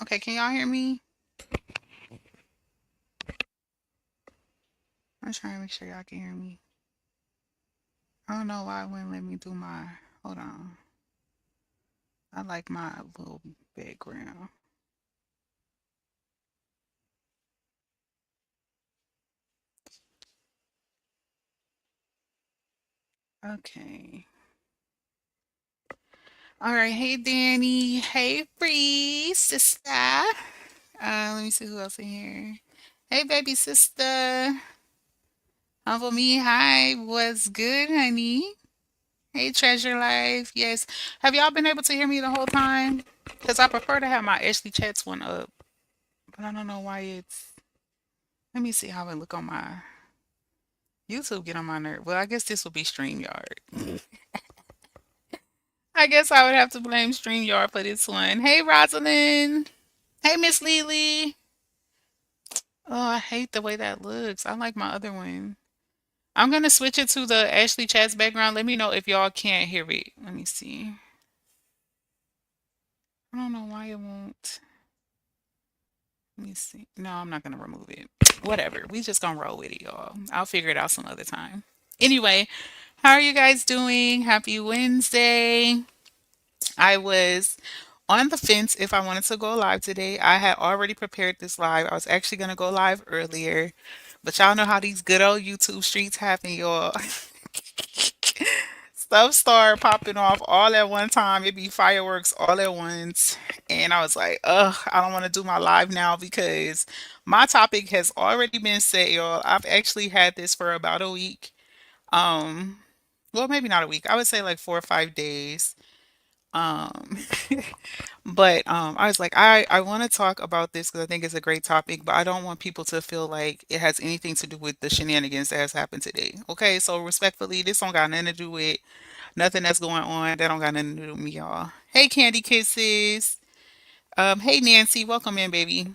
Okay, can y'all hear me? I'm trying to make sure y'all can hear me. I don't know why it wouldn't let me do my. Hold on. I like my little background. Okay. All right. Hey, Danny. Hey, Bree, sister. Let me see who else in here. Hey, baby sister. Uncle me. Hi. What's good, honey? Hey, Treasure Life. Yes. Have y'all been able to hear me the whole time? Because I prefer to have my Ashley Chats one up, but I don't know why it's. Let me see how it look on my YouTube. Get on my nerve. Well, I guess this will be StreamYard. I guess I would have to blame StreamYard for this one. Hey, Rosalind. Hey, Miss Lily. Oh, I hate the way that looks. I like my other one. I'm gonna switch it to the Ashley Chats background. Let me know if y'all can't hear it. Let me see. I don't know why it won't. Let me see. No, I'm not gonna remove it. Whatever. We just gonna roll with it, y'all. I'll figure it out some other time. Anyway, how are you guys doing? Happy Wednesday. I was on the fence if I wanted to go live today. I had already prepared this live. I was actually gonna go live earlier, but y'all know how these good old YouTube streets happen, y'all. Stuff start popping off all at one time. It'd be fireworks all at once. And I was like, ugh, I don't want to do my live now because my topic has already been set, y'all. I've actually had this for about a week. Um, well, maybe not a week. I would say like 4 or 5 days. Um, but I was like, I want to talk about this because I think it's a great topic, but I don't want people to feel like it has anything to do with the shenanigans that has happened today. Okay, so respectfully, this don't got nothing to do with nothing that's going on. That don't got nothing to do with me, y'all. Hey, Candy Kisses. Hey, Nancy, welcome in, baby.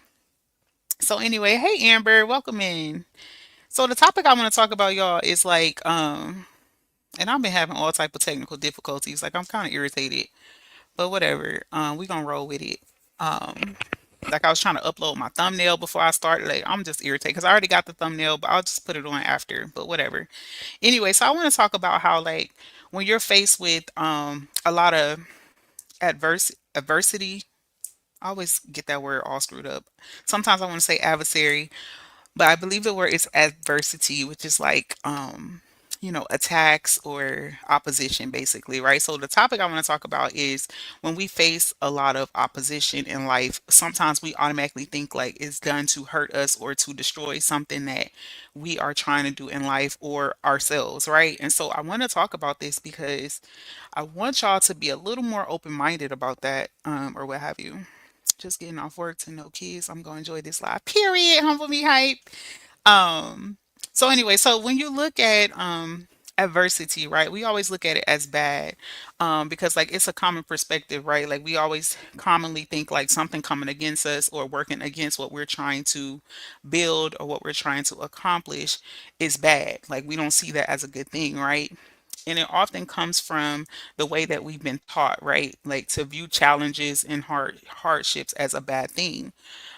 So anyway, hey, Amber, welcome in. So the topic I want to talk about, y'all, is like, and I've been having all type of technical difficulties. Like I'm kind of irritated, but whatever. We gonna roll with it. Um, like I was trying to upload my thumbnail before I started. Like I'm just irritated because I already got the thumbnail, but I'll just put it on after. But whatever. Anyway, so I want to talk about how like when you're faced with a lot of adversity. I always get that word all screwed up. Sometimes I want to say adversary, but I believe the word is adversity, which is like attacks or opposition basically, right? So the topic I want to talk about is when we face a lot of opposition in life, sometimes we automatically think like it's done to hurt us or to destroy something that we are trying to do in life or ourselves, right? And so I want to talk about this because I want y'all to be a little more open-minded about that, or what have you. Just getting off work to no kids. I'm gonna enjoy this live. Period. Humble me hype. Um, so anyway, so when you look at adversity, right, we always look at it as bad. Because like it's a common perspective, right? Like we always commonly think like something coming against us or working against what we're trying to build or what we're trying to accomplish is bad. Like we don't see that as a good thing, right? And it often comes from the way that we've been taught, right? Like to view challenges and hardships as a bad thing.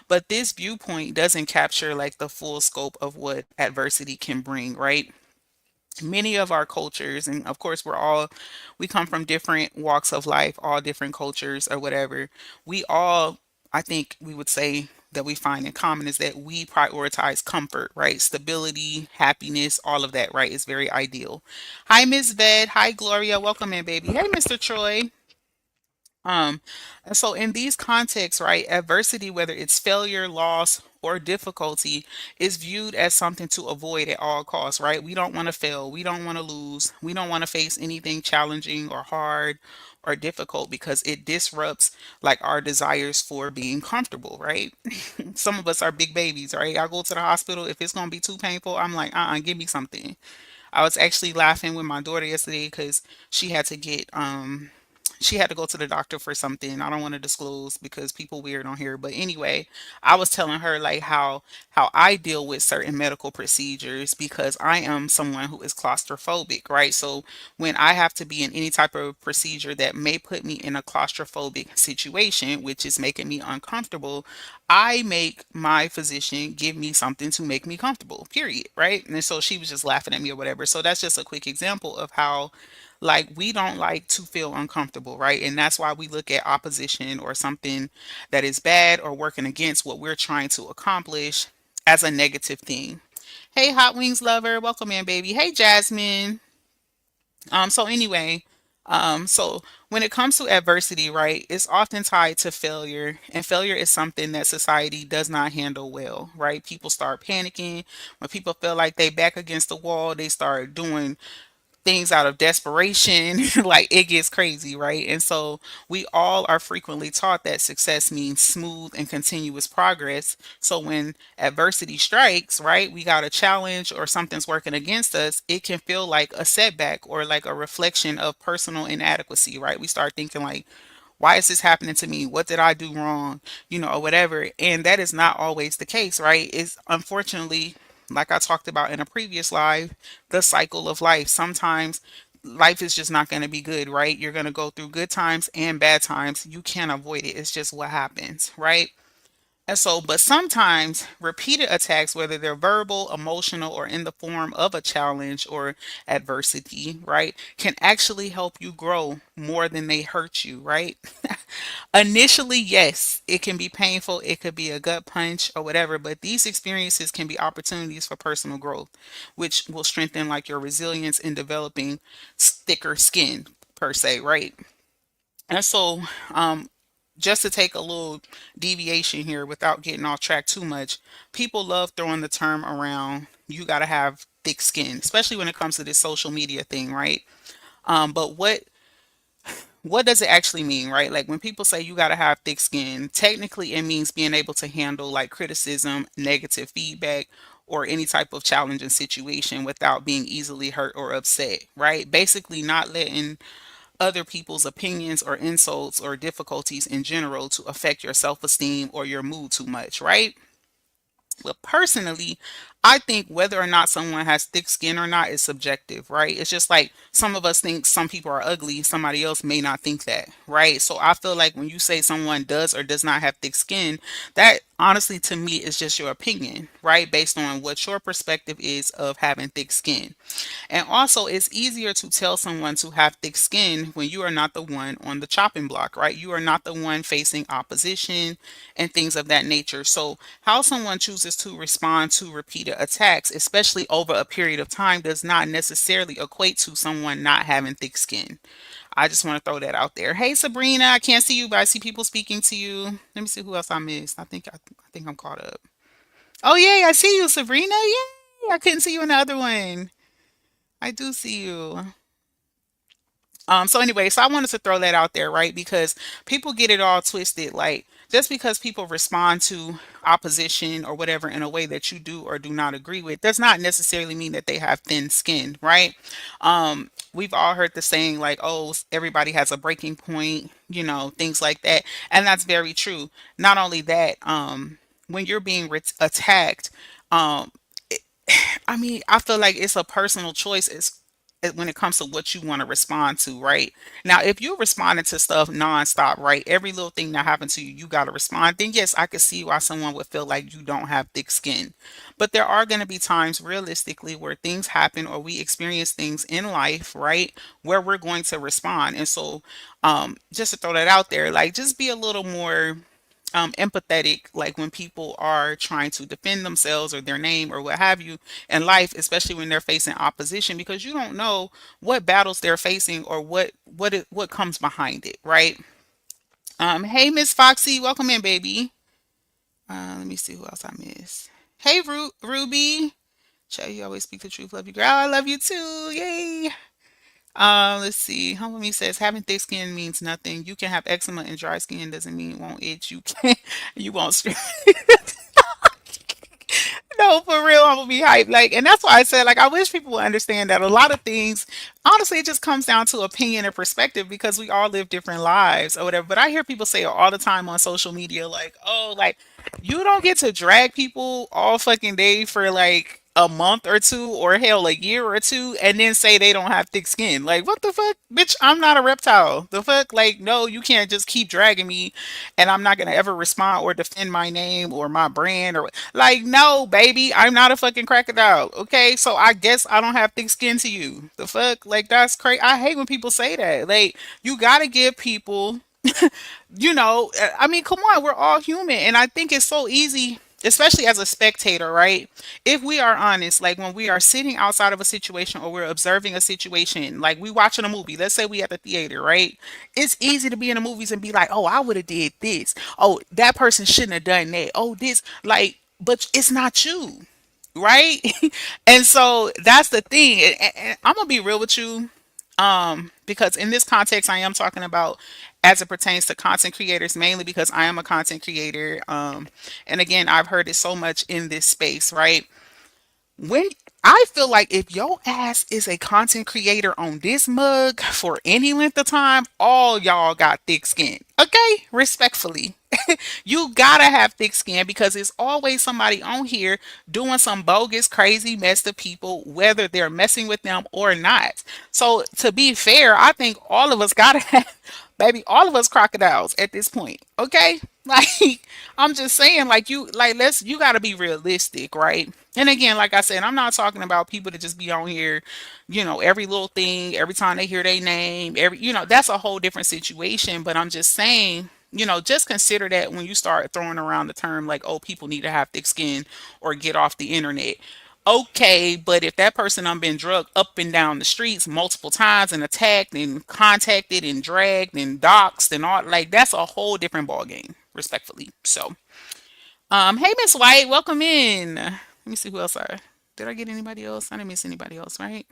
But this viewpoint doesn't capture like the full scope of what adversity can bring, right? Many of our cultures, and of course we come from different walks of life, all different cultures or whatever. We all, I think we would say that we find in common is that we prioritize comfort, right? Stability, happiness, all of that, right? Is very ideal. Hi, Miss Ved. Hi, Gloria. Welcome in, baby. Hey, Mr. Troy. And so in these contexts, right, adversity, whether it's failure, loss, or difficulty, is viewed as something to avoid at all costs, right? We don't want to fail. We don't want to lose. We don't want to face anything challenging or hard or difficult because it disrupts like our desires for being comfortable, right? Some of us are big babies, right? I go to the hospital. If it's going to be too painful, I'm like, give me something. I was actually laughing with my daughter yesterday because she had to get she had to go to the doctor for something. I don't want to disclose because people weird on here. But anyway, I was telling her like how I deal with certain medical procedures because I am someone who is claustrophobic, right? So when I have to be in any type of procedure that may put me in a claustrophobic situation, which is making me uncomfortable, I make my physician give me something to make me comfortable, period, right? And so she was just laughing at me or whatever. So that's just a quick example of how like we don't like to feel uncomfortable, right? And that's why we look at opposition or something that is bad or working against what we're trying to accomplish as a negative thing. Hey, Hot Wings lover, welcome in, baby. Hey, Jasmine. So anyway, so when it comes to adversity, right, it's often tied to failure, and failure is something that society does not handle well, right? People start panicking when people feel like they back against the wall. They start doing things out of desperation. Like it gets crazy, right? And so we all are frequently taught that success means smooth and continuous progress. So when adversity strikes, right, we got a challenge or something's working against us, it can feel like a setback or like a reflection of personal inadequacy, right? We start thinking like, why is this happening to me? What did I do wrong? Or whatever. And that is not always the case, right? It's unfortunately, like I talked about in a previous live, the cycle of life. Sometimes life is just not going to be good, right? You're going to go through good times and bad times. You can't avoid it. It's just what happens, right? And so, but sometimes repeated attacks, whether they're verbal, emotional, or in the form of a challenge or adversity, right, can actually help you grow more than they hurt you, right? Initially, yes, it can be painful, it could be a gut punch or whatever, but these experiences can be opportunities for personal growth, which will strengthen like your resilience in developing thicker skin, per se, right? And so, just to take a little deviation here without getting off track too much, people love throwing the term around, you got to have thick skin, especially when it comes to this social media thing, right? But what does it actually mean, right? Like when people say you got to have thick skin, technically it means being able to handle like criticism, negative feedback, or any type of challenging situation without being easily hurt or upset, right? Basically, not letting other people's opinions or insults or difficulties in general to affect your self esteem or your mood too much, right? Well, personally, I think whether or not someone has thick skin or not is subjective, right? It's just like some of us think some people are ugly, somebody else may not think that, right? So I feel like when you say someone does or does not have thick skin, that honestly to me is just your opinion, right? Based on what your perspective is of having thick skin. And also, it's easier to tell someone to have thick skin when you are not the one on the chopping block, right? You are not the one facing opposition and things of that nature. So, how someone chooses to respond to repeated attacks, especially over a period of time, does not necessarily equate to someone not having thick skin. I just want to throw that out there. Hey, Sabrina, I can't see you, but I see people speaking to you. Let me see who else I missed. I think I'm caught up. Oh, yay, I see you, Sabrina. Yay, I couldn't see you in the other one. I do see you. So anyway, so I wanted to throw that out there, right? Because people get it all twisted. Like just because people respond to opposition or whatever in a way that you do or do not agree with does not necessarily mean that they have thin skin, right? We've all heard the saying like, "Oh, everybody has a breaking point," things like that, and that's very true. Not only that, when you're being attacked, um, I mean, I feel like it's a personal choice when it comes to what you want to respond to, right? Now, if you're responding to stuff nonstop, right, every little thing that happens to you, you got to respond, then yes, I could see why someone would feel like you don't have thick skin. But there are going to be times realistically where things happen or we experience things in life, right, where we're going to respond. And so, just to throw that out there, like just be a little more empathetic, like when people are trying to defend themselves or their name or what have you in life, especially when they're facing opposition, because you don't know what battles they're facing or what comes behind it, right? Hey, Miss Foxy, welcome in, baby. Let me see who else I miss. Hey, Ruby. Chat, you always speak the truth. Love you, girl. I love you too. Yay. Let's see. Humble Me says having thick skin means nothing. You can have eczema and dry skin doesn't mean it won't itch. You can you won't. No, No, for real, I'm gonna be hyped. Like, and that's why I said, like, I wish people would understand that a lot of things, honestly, it just comes down to opinion and perspective because we all live different lives or whatever. But I hear people say it all the time on social media, like, oh, like, you don't get to drag people all fucking day for like a month or two, or hell, a year or two, and then say they don't have thick skin. Like, what the fuck? Bitch, I'm not a reptile. The fuck? Like, no, you can't just keep dragging me and I'm not gonna ever respond or defend my name or my brand or like, no, baby, I'm not a fucking crocodile. Okay, so I guess I don't have thick skin to you. The fuck? Like, that's crazy. I hate when people say that. Like, you gotta give people, I mean, come on, we're all human. And I think it's so easy, especially as a spectator, right? If we are honest, like when we are sitting outside of a situation or we're observing a situation, like we watching a movie, let's say we at the theater, right? It's easy to be in the movies and be like, oh, I would have did this. Oh, that person shouldn't have done that. Oh, this, like, but it's not you, right? And so that's the thing. And I'm gonna be real with you, because in this context, I am talking about as it pertains to content creators, mainly because I am a content creator. And again, I've heard it so much in this space, right? When I feel like if your ass is a content creator on this mug for any length of time, all y'all got thick skin. Okay? Respectfully. You gotta have thick skin because it's always somebody on here doing some bogus, crazy mess to people, whether they're messing with them or not. So to be fair, I think all of us gotta have, baby, all of us crocodiles at this point. Okay? Like, I'm just saying, like, you gotta be realistic, right? And again, like I said, I'm not talking about people to just be on here, every little thing, every time they hear their name, that's a whole different situation. But I'm just saying, just consider that when you start throwing around the term like, oh, people need to have thick skin or get off the internet. Okay, but if that person I'm been drugged up and down the streets multiple times and attacked and contacted and dragged and doxxed and all, like, that's a whole different ball game, respectfully. So, hey, Miss White, welcome in. Let me see who else did I get anybody else? I didn't miss anybody else, right?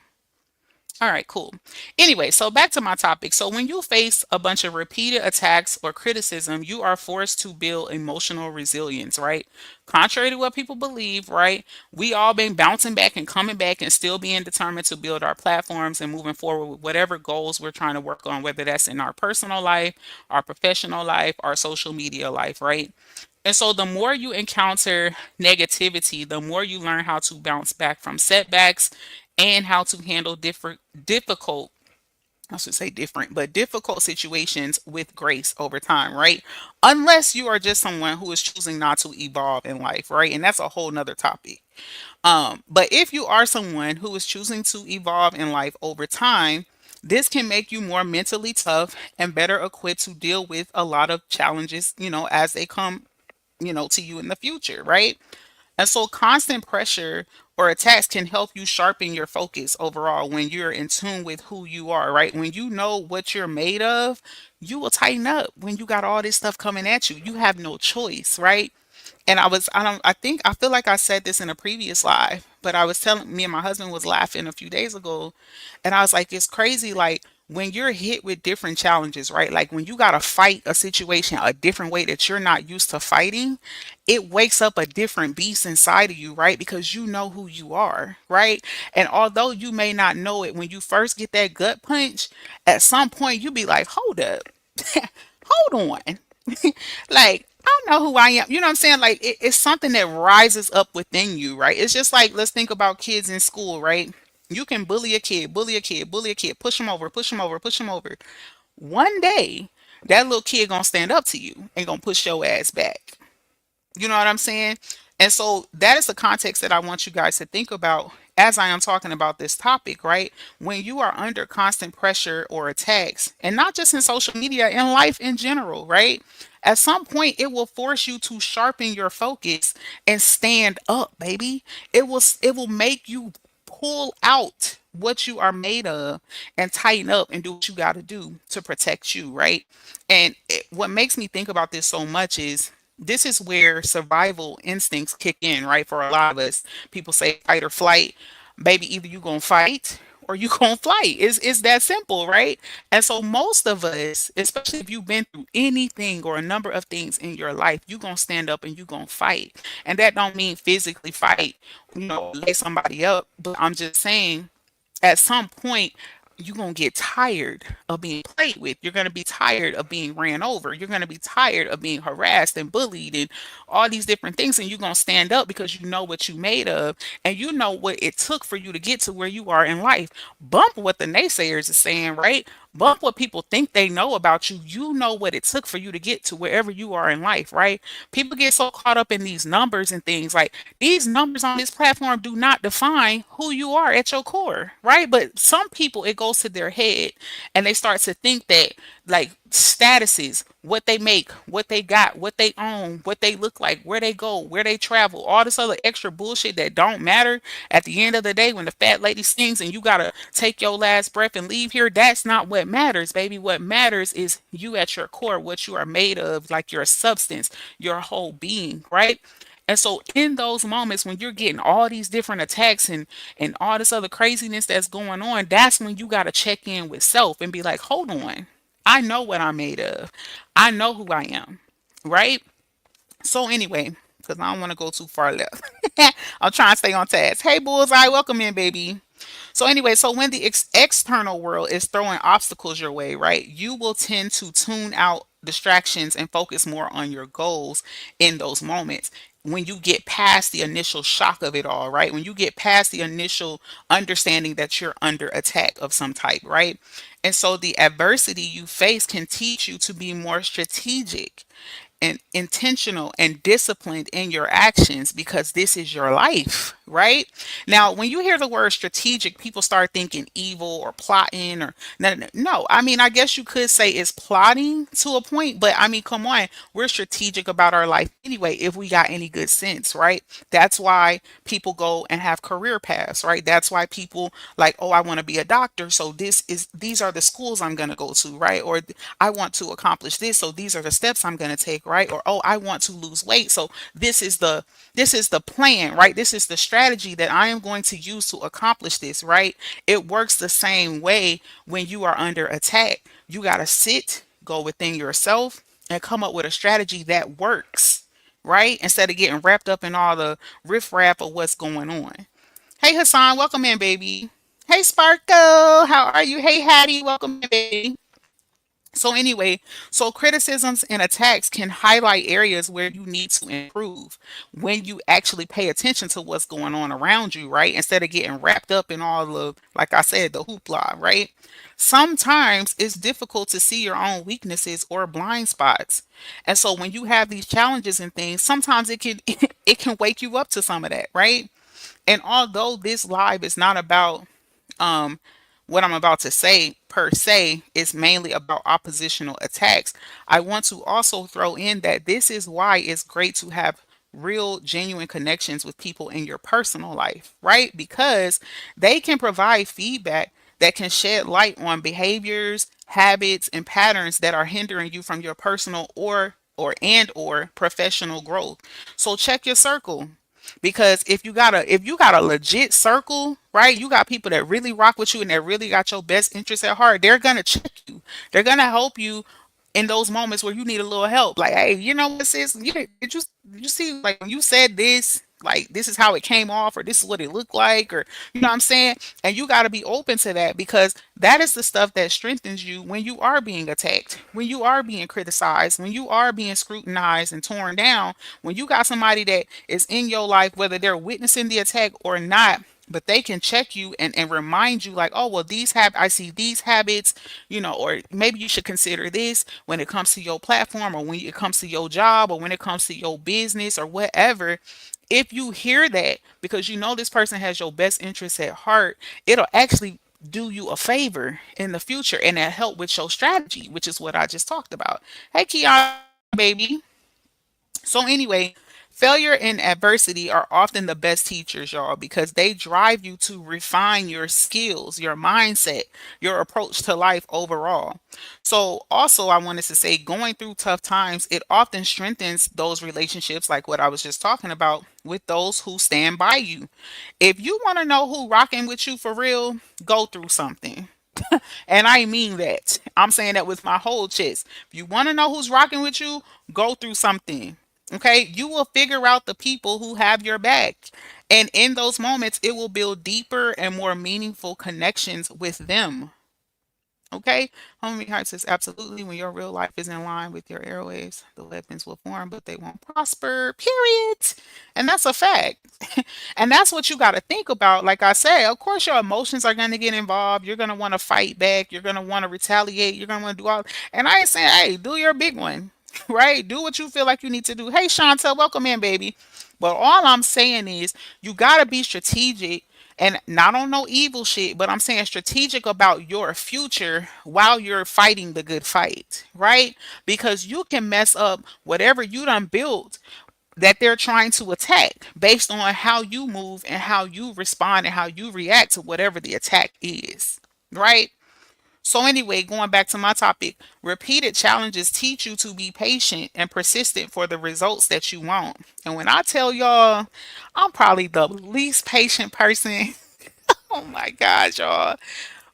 All right, cool. Anyway, so back to my topic. So when you face a bunch of repeated attacks or criticism, you are forced to build emotional resilience, right? Contrary to what people believe, right? We all been bouncing back and coming back and still being determined to build our platforms and moving forward with whatever goals we're trying to work on, whether that's in our personal life, our professional life, our social media life, right? And so the more you encounter negativity, the more you learn how to bounce back from setbacks and how to handle difficult, I should say different, but difficult situations with grace over time, right? Unless you are just someone who is choosing not to evolve in life, right? And that's a whole nother topic. But if you are someone who is choosing to evolve in life over time, this can make you more mentally tough and better equipped to deal with a lot of challenges, as they come, to you in the future, right? And so constant pressure or attacks can help you sharpen your focus overall when you're in tune with who you are, right? When you know what you're made of, you will tighten up when you got all this stuff coming at you. You have no choice, right? And I feel like I said this in a previous live, but I was telling me and my husband was laughing a few days ago, and I was like, it's crazy, like when you're hit with different challenges, right? Like when you got to fight a situation a different way that you're not used to fighting, it wakes up a different beast inside of you, right? Because you know who you are, right? And although you may not know it when you first get that gut punch, at some point you be like, hold up, hold on. Like, I know who I am. You know what I'm saying? Like, it's something that rises up within you, right? It's just like, let's think about kids in school, right? You can bully a kid, bully a kid, bully a kid, push them over, push them over, push them over. One day, that little kid gonna stand up to you and gonna push your ass back. You know what I'm saying? And so that is the context that I want you guys to think about as I am talking about this topic, right? When you are under constant pressure or attacks, and not just in social media, in life in general, right? At some point, it will force you to sharpen your focus and stand up, baby. It will make you pull out what you are made of and tighten up and do what you got to do to protect you, right? And what makes me think about this so much is this is where survival instincts kick in, right? For a lot of us, people say fight or flight. Baby, either you gonna fight or you gonna fight. It's that simple, right? And so most of us, especially if you've been through anything or a number of things in your life, you gonna stand up and you gonna fight. And that don't mean physically fight, or lay somebody up, but I'm just saying at some point you're going to get tired of being played with. You're going to be tired of being ran over. You're going to be tired of being harassed and bullied and all these different things. And you're going to stand up because you know what you made of and you know what it took for you to get to where you are in life. Bump what the naysayers are saying, right? Bump what people think they know about you. You know what it took for you to get to wherever you are in life, right? People get so caught up in these numbers and things like these numbers on this platform do not define who you are at your core, right? But some people, it goes to their head and they start to think that like statuses, what they make, what they got, what they own, what they look like, where they go, where they travel, all this other extra bullshit that don't matter. At the end of the day, when the fat lady sings and you gotta take your last breath and leave here, that's not what matters, baby. What matters is you at your core, what you are made of, like your substance, your whole being, right? And so in those moments when you're getting all these different attacks and all this other craziness that's going on, that's when you got to check in with self and be like, "Hold on. I know what I'm made of. I know who I am." Right? So anyway, cuz I don't want to go too far left. I'm trying to stay on task. Hey Bullseye, welcome in, baby. So anyway, so when the external world is throwing obstacles your way, right, you will tend to tune out distractions and focus more on your goals in those moments. When you get past the initial shock of it all, right? When you get past the initial understanding that you're under attack of some type, right? And so the adversity you face can teach you to be more strategic and intentional and disciplined in your actions because this is your life, right? Now, when you hear the word strategic, people start thinking evil or plotting or no, no, no. I mean, I guess you could say it's plotting to a point, but I mean, come on, we're strategic about our life anyway if we got any good sense, right? That's why people go and have career paths, right? That's why people like, oh, I want to be a doctor, so these are the schools I'm going to go to, right? Or I want to accomplish this, so these are the steps I'm going to take, right? Or oh, I want to lose weight, so this is the plan, right? This is the strategy that I am going to use to accomplish this, right? It works the same way when you are under attack. You got to sit, go within yourself, and come up with a strategy that works, right? Instead of getting wrapped up in all the riffraff of what's going on. Hey Hassan, welcome in, baby. Hey Sparkle, how are you? Hey Hattie, welcome in, baby. So anyway, so criticisms and attacks can highlight areas where you need to improve when you actually pay attention to what's going on around you, right? Instead of getting wrapped up in all the, like I said, the hoopla, right? Sometimes it's difficult to see your own weaknesses or blind spots. And so when you have these challenges and things, sometimes it can it can wake you up to some of that, right? And although this live is not about um, what I'm about to say per se is mainly about oppositional attacks. I want to also throw in that this is why it's great to have real, genuine connections with people in your personal life, right? Because they can provide feedback that can shed light on behaviors, habits, and patterns that are hindering you from your personal or professional growth. So check your circle. Because if you got a legit circle, right? You got people that really rock with you and that really got your best interest at heart. They're gonna check you. They're gonna help you in those moments where you need a little help. Like, hey, you know what, sis? Did you see like when you said this? Like this is how it came off, or this is what it looked like, or you know what I'm saying? And you got to be open to that because that is the stuff that strengthens you when you are being attacked, when you are being criticized, when you are being scrutinized and torn down, when you got somebody that is in your life, whether they're witnessing the attack or not, but they can check you and remind you like, oh well, I see these habits, or maybe you should consider this when it comes to your platform or when it comes to your job or when it comes to your business or whatever. If you hear that because you know this person has your best interests at heart, it'll actually do you a favor in the future and that help with your strategy, which is what I just talked about. Hey Kiana, baby. So anyway, Failure and adversity are often the best teachers, y'all, because they drive you to refine your skills, your mindset, your approach to life overall. So, also, I wanted to say going through tough times, it often strengthens those relationships, like what I was just talking about, with those who stand by you. If you want to know who rocking with you for real, go through something. And I mean that. I'm saying that with my whole chest. If you want to know who's rocking with you, go through something. Okay? You will figure out the people who have your back. And in those moments, it will build deeper and more meaningful connections with them. Okay, homie heart says absolutely. When your real life is in line with your airwaves, the weapons will form, but they won't prosper. Period. And that's a fact. And that's what you got to think about. Like I said, of course, your emotions are going to get involved. You're going to want to fight back. You're going to want to retaliate. You're going to want to do all. And I ain't saying, hey, do your big one, right? Do what you feel like you need to do. Hey, Chantel, welcome in, baby. But all I'm saying is, you got to be strategic and not on no evil shit, but I'm saying strategic about your future while you're fighting the good fight, right? Because you can mess up whatever you done built that they're trying to attack based on how you move and how you respond and how you react to whatever the attack is, right? So, anyway, going back to my topic, repeated challenges teach you to be patient and persistent for the results that you want. And when I tell y'all, I'm probably the least patient person. Oh my God, y'all.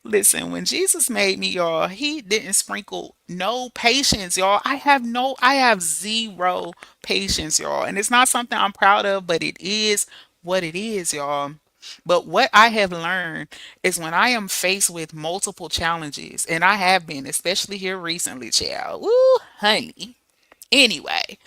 Listen, when Jesus made me, y'all, he didn't sprinkle no patience, y'all. I have zero patience, y'all. And it's not something I'm proud of, but it is what it is, y'all. But what I have learned is when I am faced with multiple challenges, and I have been, especially here recently, child. Woo, honey. Anyway,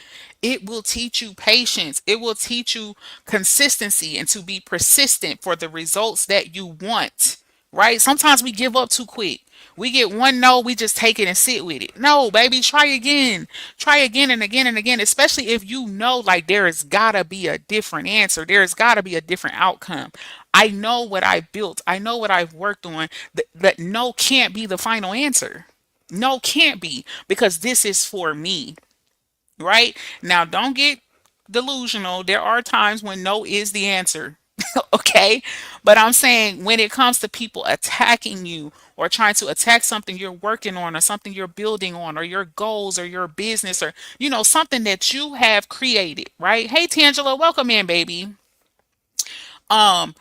it will teach you patience. It will teach you consistency and to be persistent for the results that you want. Right? Sometimes we give up too quick. We get one no, we just take it and sit with it. No, baby, try again. Try again and again and again, especially if you know like there has got to be a different answer. There's got to be a different outcome. I know what I built. I know what I've worked on. That no can't be the final answer. No can't be because this is for me. Right? Now, don't get delusional. There are times when no is the answer. Okay? But I'm saying when it comes to people attacking you or trying to attack something you're working on or something you're building on or your goals or your business or, something that you have created, right? Hey, Tangela, welcome in, baby. Um,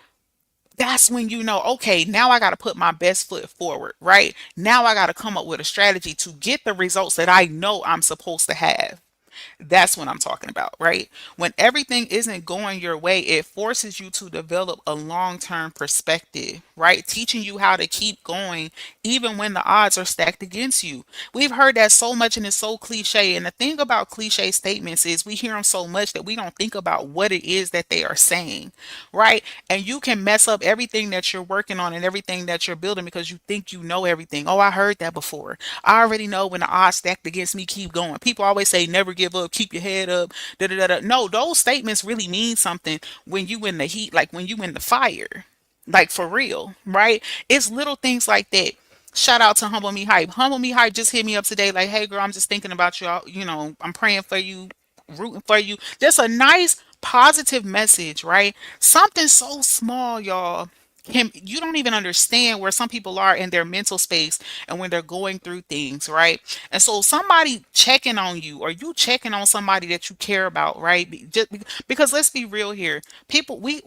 that's when you know, okay, now I got to put my best foot forward, right? Now I got to come up with a strategy to get the results that I know I'm supposed to have. That's what I'm talking about, right? When everything isn't going your way, it forces you to develop a long term perspective, right? Teaching you how to keep going even when the odds are stacked against you. We've heard that so much and it's so cliche. And the thing about cliche statements is we hear them so much that we don't think about what it is that they are saying, right? And you can mess up everything that you're working on and everything that you're building because you think you know everything. Oh, I heard that before. I already know when the odds stacked against me, keep going. People always say never give up, keep your head up. Da, da, da, da. No, those statements really mean something when you in the heat, like when you in the fire. Like for real, right? It's little things like that. Shout out to Humble Me Hype. Humble Me Hype just hit me up today, like, hey girl, I'm just thinking about you. I'm praying for you, rooting for you. Just a nice positive message, right? Something so small, y'all. You don't even understand where some people are in their mental space and when they're going through things, right? And so somebody checking on you or you checking on somebody that you care about, right? Because let's be real here. People we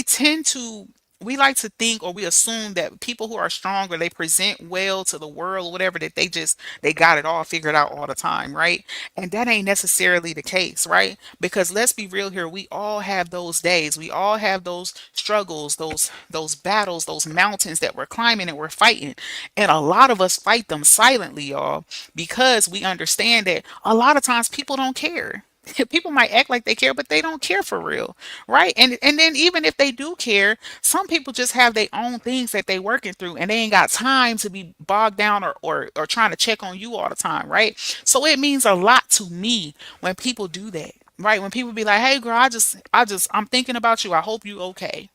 tend to we like to think or we assume that people who are strong or they present well to the world or whatever that they got it all figured out all the time, right? And that ain't necessarily the case, right? Because let's be real here, we all have those days. We all have those struggles, those battles, those mountains that we're climbing and we're fighting. And a lot of us fight them silently, y'all, because we understand that a lot of times people don't care. People might act like they care, but they don't care for real, right? And then even if they do care, some people just have their own things that they working through, and they ain't got time to be bogged down or trying to check on you all the time, right? So it means a lot to me when people do that, right? When people be like, "Hey, girl, I'm thinking about you. I hope you okay."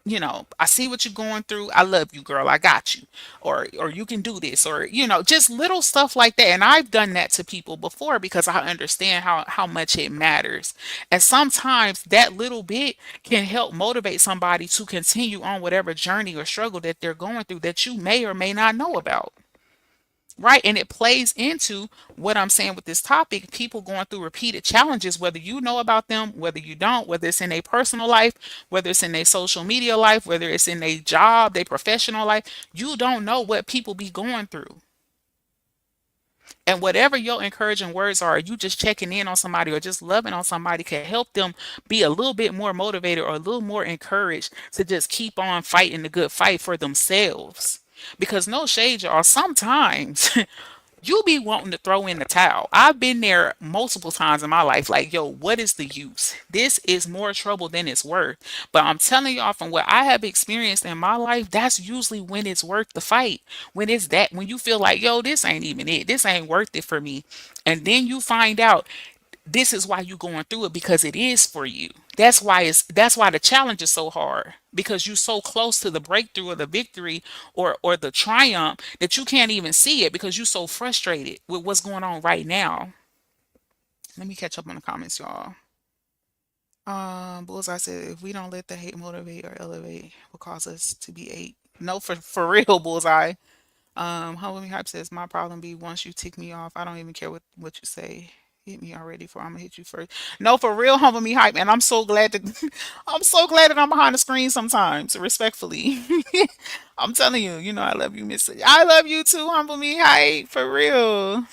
I see what you're going through. I love you, girl. I got you. Or you can do this, or just little stuff like that. And I've done that to people before because I understand how much it matters. And sometimes that little bit can help motivate somebody to continue on whatever journey or struggle that they're going through that you may or may not know about. Right. And it plays into what I'm saying with this topic. People going through repeated challenges, whether you know about them, whether you don't, whether it's in a personal life, whether it's in a social media life, whether it's in a job, their professional life, you don't know what people be going through. And whatever your encouraging words are, you just checking in on somebody or just loving on somebody can help them be a little bit more motivated or a little more encouraged to just keep on fighting the good fight for themselves. Because no shade, y'all, sometimes you be wanting to throw in the towel. I've been there multiple times in my life. Like, yo, what is the use? This is more trouble than it's worth. But I'm telling y'all from what I have experienced in my life, that's usually when it's worth the fight. When you feel like, yo, this ain't even it. This ain't worth it for me. And then you find out this is why you going through it because it is for you. That's why the challenge is so hard because you're so close to the breakthrough or the victory or the triumph that you can't even see it because you're so frustrated with what's going on right now. Let me catch up on the comments, y'all. Bullseye said if we don't let the hate motivate or elevate will cause us to be eight. No, for real, Bullseye. Humble Me Hype says, my problem be once you tick me off, I don't even care what you say. Hit me already for I'm gonna hit you first. No, for real, Humble Me Hype. And I'm so glad that I'm so glad that I'm behind the screen sometimes, respectfully. I'm telling you, I love you, Miss. I love you too, Humble Me Hype. For real.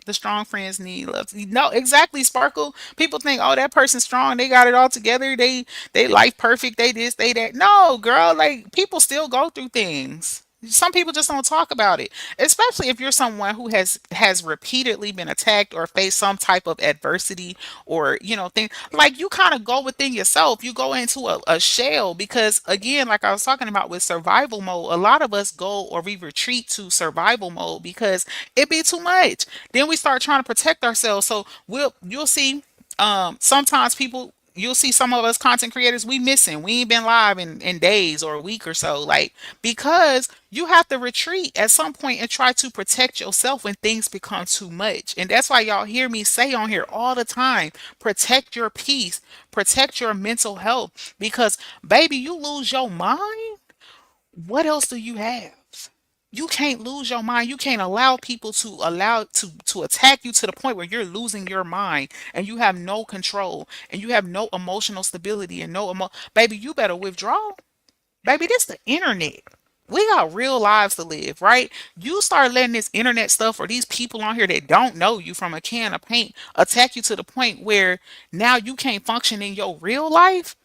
The strong friends need love. No, exactly, Sparkle. People think, oh, that person's strong. They got it all together. They life perfect. They this, they that. No, girl. Like people still go through things. Some people just don't talk about it, especially if you're someone who has repeatedly been attacked or faced some type of adversity or thing. Like you kind of go within yourself. You go into a shell because again, like I was talking about with survival mode, a lot of us go or we retreat to survival mode because it be too much. Then we start trying to protect ourselves. So you'll see sometimes people you'll see some of us content creators we missing. We ain't been live in days or a week or so. Like because you have to retreat at some point and try to protect yourself when things become too much. And that's why y'all hear me say on here all the time, protect your peace, protect your mental health. Because baby, you lose your mind, what else do you have? You can't lose your mind. You can't allow people to attack you to the point where you're losing your mind and you have no control and you have no emotional stability and baby, you better withdraw. Baby, this the internet. We got real lives to live, right? You start letting this internet stuff or these people on here that don't know you from a can of paint attack you to the point where now you can't function in your real life.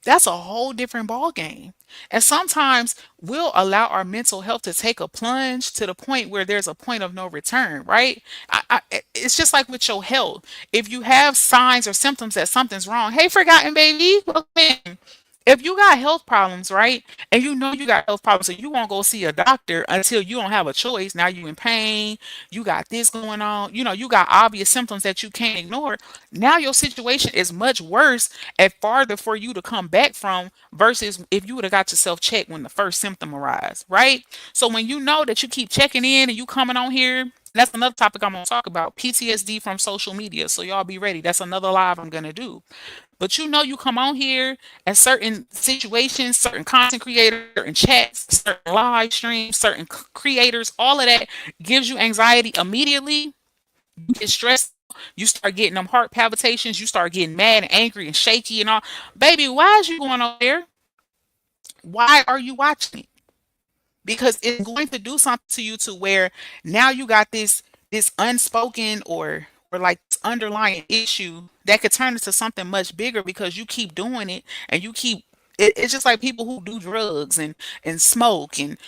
That's a whole different ball game. And sometimes we'll allow our mental health to take a plunge to the point where there's a point of no return, right? It's just like with your health. If you have signs or symptoms that something's wrong, hey, forgotten baby, welcome in. If you got health problems, right, and you know you got health problems, so you won't go see a doctor until you don't have a choice. Now you in pain, you got this going on, you got obvious symptoms that you can't ignore. Now your situation is much worse and farther for you to come back from versus if you would have got yourself checked when the first symptom arise, right? So when you know that you keep checking in and you coming on here, that's another topic I'm gonna talk about, PTSD from social media. So y'all be ready. That's another live I'm gonna do. But you come on here and certain situations, certain content creators, certain chats, certain live streams, certain creators, all of that gives you anxiety immediately. You get stressed. You start getting them heart palpitations. You start getting mad and angry and shaky and all. Baby, why is you going on there? Why are you watching it? Because it's going to do something to you to where now you got this unspoken or like this underlying issue that could turn into something much bigger because you keep doing it and it's just like people who do drugs and smoke and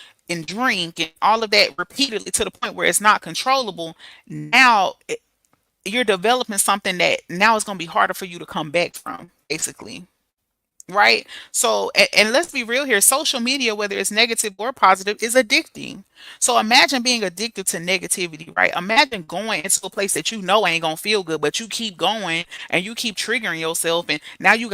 drink and all of that repeatedly to the point where it's not controllable. Now you're developing something that now is going to be harder for you to come back from, basically. right? So, and let's be real here, social media, whether it's negative or positive, is addicting. So imagine being addicted to negativity, right? Imagine going into a place that you know ain't gonna feel good, but you keep going and you keep triggering yourself, and now you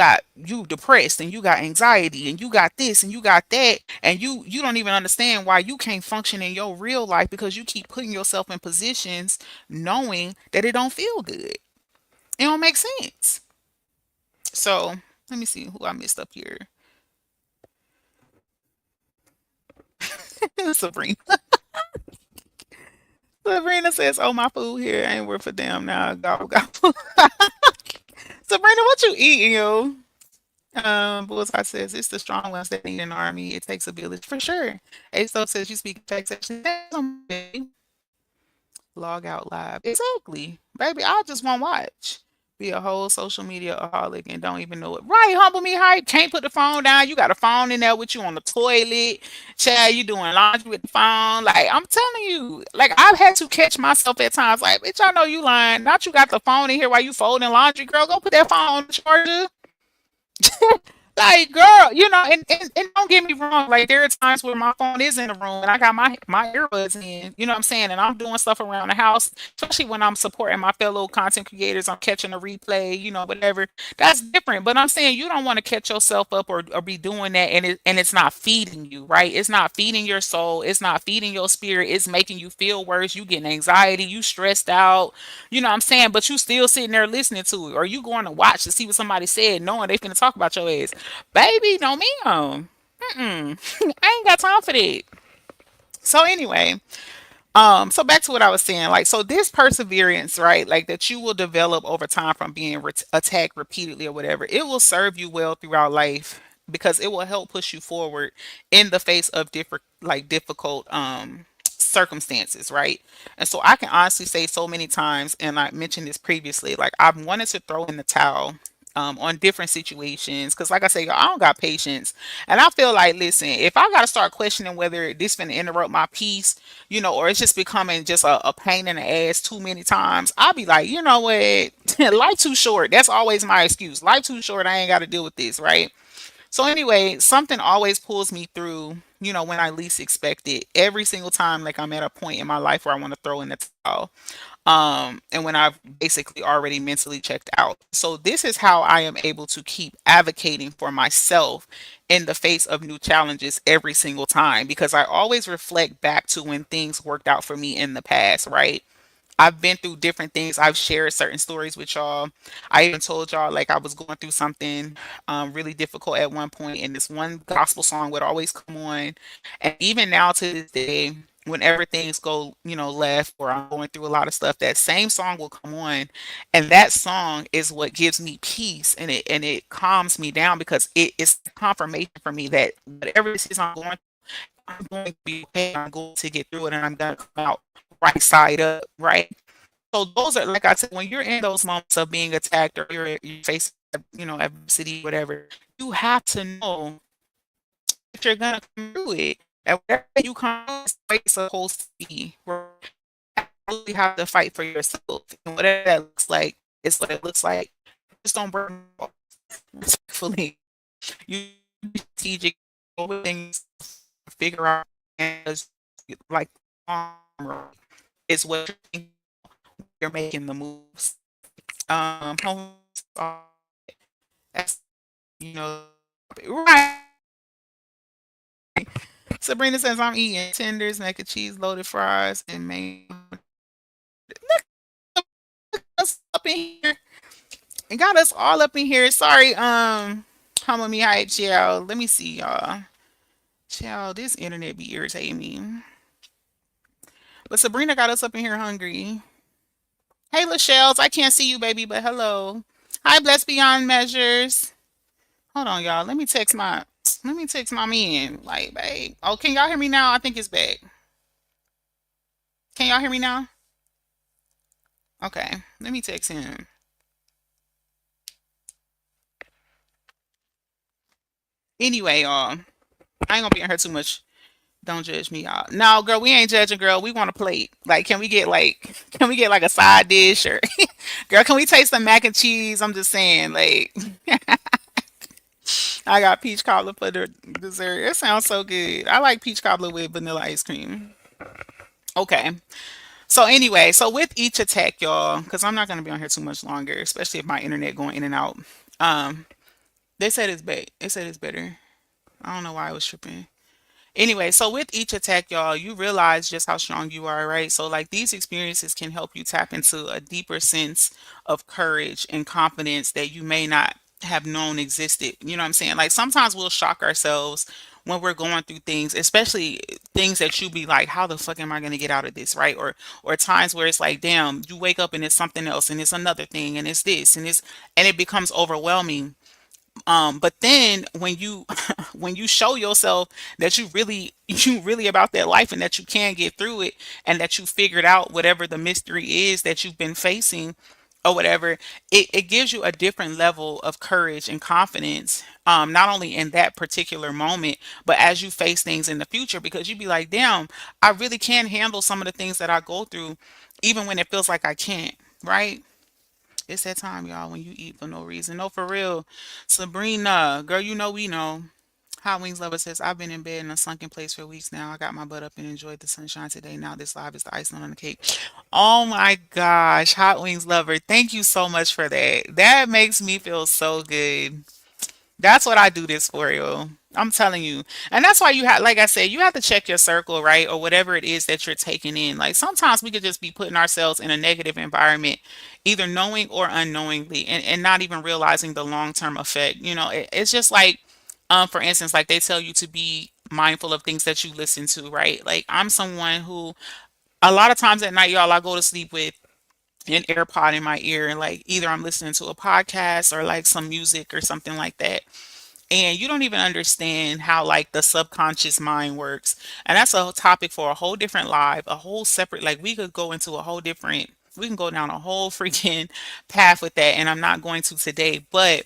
depressed and you got anxiety and you got this and you got that, and you don't even understand why you can't function in your real life because you keep putting yourself in positions knowing that it don't feel good. It don't make sense. So let me see who I missed up here. Sabrina. Sabrina says, "Oh, my food here ain't worth a damn now. Gobble gobble." Sabrina, what you eating, yo? Bullseye says it's the strong ones that need an army. It takes a village for sure. Aso says you speak facts. Actually, log out live. Exactly, baby. I just want to watch. Be a whole social media aholic and don't even know it. Right, humble me hype. Can't put the phone down. You got a phone in there with you on the toilet. Chad, you doing laundry with the phone. Like, I'm telling you, like, I've had to catch myself at times. Like, bitch, I know you lying. Not you got the phone in here while you folding laundry, girl. Go put that phone on the charger. Like, girl, and don't get me wrong, like there are times where my phone is in the room and I got my earbuds in, you know what I'm saying, and I'm doing stuff around the house, especially when I'm supporting my fellow content creators, I'm catching a replay, whatever. That's different. But I'm saying you don't want to catch yourself up or be doing that and it's not feeding you, right? It's not feeding your soul, it's not feeding your spirit, it's making you feel worse, you getting anxiety, you stressed out, you know what I'm saying, but you still sitting there listening to it, or you going to watch to see what somebody said, knowing they finna talk about your ass. Baby, no ma'am. I ain't got time for that. So anyway, so back to what I was saying, like, so this perseverance, right, like that you will develop over time from being attacked repeatedly or whatever, it will serve you well throughout life because it will help push you forward in the face of different, like difficult, circumstances, right? And so I can honestly say so many times, and I mentioned this previously, like I've wanted to throw in the towel. On different situations, because like I say, I don't got patience, and I feel like, listen, if I got to start questioning whether this finna interrupt my peace, or it's just becoming just a pain in the ass too many times, I'll be like, you know what, life too short. That's always my excuse. Life too short. I ain't got to deal with this, right? So anyway, something always pulls me through, when I least expect it. Every single time, like I'm at a point in my life where I want to throw in the towel. And when I've basically already mentally checked out. So this is how I am able to keep advocating for myself in the face of new challenges every single time because I always reflect back to when things worked out for me in the past, right? I've been through different things. I've shared certain stories with y'all. I even told y'all like I was going through something really difficult at one point, and this one gospel song would always come on. And even now to this day, whenever things go, left or I'm going through a lot of stuff, that same song will come on, and that song is what gives me peace and it calms me down because it is confirmation for me that whatever this is I'm going to be okay. I'm going to get through it, and I'm going to come out right side up, right? So those are, like I said, when you're in those moments of being attacked or you're facing, adversity, whatever, you have to know that you're gonna come through it. And whatever you come through is the way it's supposed to be. Where you absolutely have to fight for yourself, and whatever that looks like, it's what it looks like. Just don't burn respectfully. You be strategic over things, figure out and like is what you're making the moves. Home, that's, you know, right. Sabrina says I'm eating tenders, mac and cheese, loaded fries, and main. Us up in here and got us all up in here. Sorry, Hama me hype, child. Let me see, y'all. Child, this internet be irritating me. But Sabrina got us up in here hungry. Hey, Lachelle's, I can't see you, baby, but hello. Hi, Blessed Beyond Measures. Hold on, y'all. Let me text my man. Like, babe. Oh, can y'all hear me now? I think it's back. Can y'all hear me now? Okay. Let me text him. Anyway, y'all. I ain't gonna be in here too much. Don't judge me, y'all. No, girl, we ain't judging, girl. We want a plate. Like, can we get like a side dish or girl, can we taste some mac and cheese? I'm just saying, like I got peach cobbler for the dessert. It sounds so good. I like peach cobbler with vanilla ice cream. Okay. So anyway, so with each attack, y'all, because I'm not gonna be on here too much longer, especially if my internet going in and out. Um, they said it's bad. They said it's better. I don't know why I was tripping. Anyway, so with each attack, y'all, you realize just how strong you are, right? So, like, these experiences can help you tap into a deeper sense of courage and confidence that you may not have known existed. You know what I'm saying? Like, sometimes we'll shock ourselves when we're going through things, especially things that you be like, how the fuck am I going to get out of this, right? Or times where it's like, damn, you wake up and it's something else and it's another thing and it's this and it's and it becomes overwhelming. But then when you when you show yourself that you really about that life and that you can get through it and that you figured out whatever the mystery is that you've been facing or whatever, it gives you a different level of courage and confidence, not only in that particular moment, but as you face things in the future, because you be like, damn, I really can handle some of the things that I go through, even when it feels like I can't, right? It's that time, y'all, when you eat for no reason. No, for real. Sabrina, girl, you know we know. Hot Wings Lover says, I've been in bed in a sunken place for weeks now. I got my butt up and enjoyed the sunshine today. Now this live is the icing on the cake. Oh my gosh, Hot Wings Lover, thank you so much for that. That makes me feel so good. That's what I do this for, you. I'm telling you. And that's why you have, like I said, you have to check your circle, right? Or whatever it is that you're taking in. Like sometimes we could just be putting ourselves in a negative environment, either knowing or unknowingly, and not even realizing the long-term effect. It's just like, for instance, like they tell you to be mindful of things that you listen to, right? Like I'm someone who a lot of times at night, y'all, I go to sleep with an AirPod in my ear and like either I'm listening to a podcast or like some music or something like that, and you don't even understand how like the subconscious mind works. And that's a topic for a whole different live, a whole separate, like we could go into a whole different, we can go down a whole freaking path with that, and I'm not going to today. But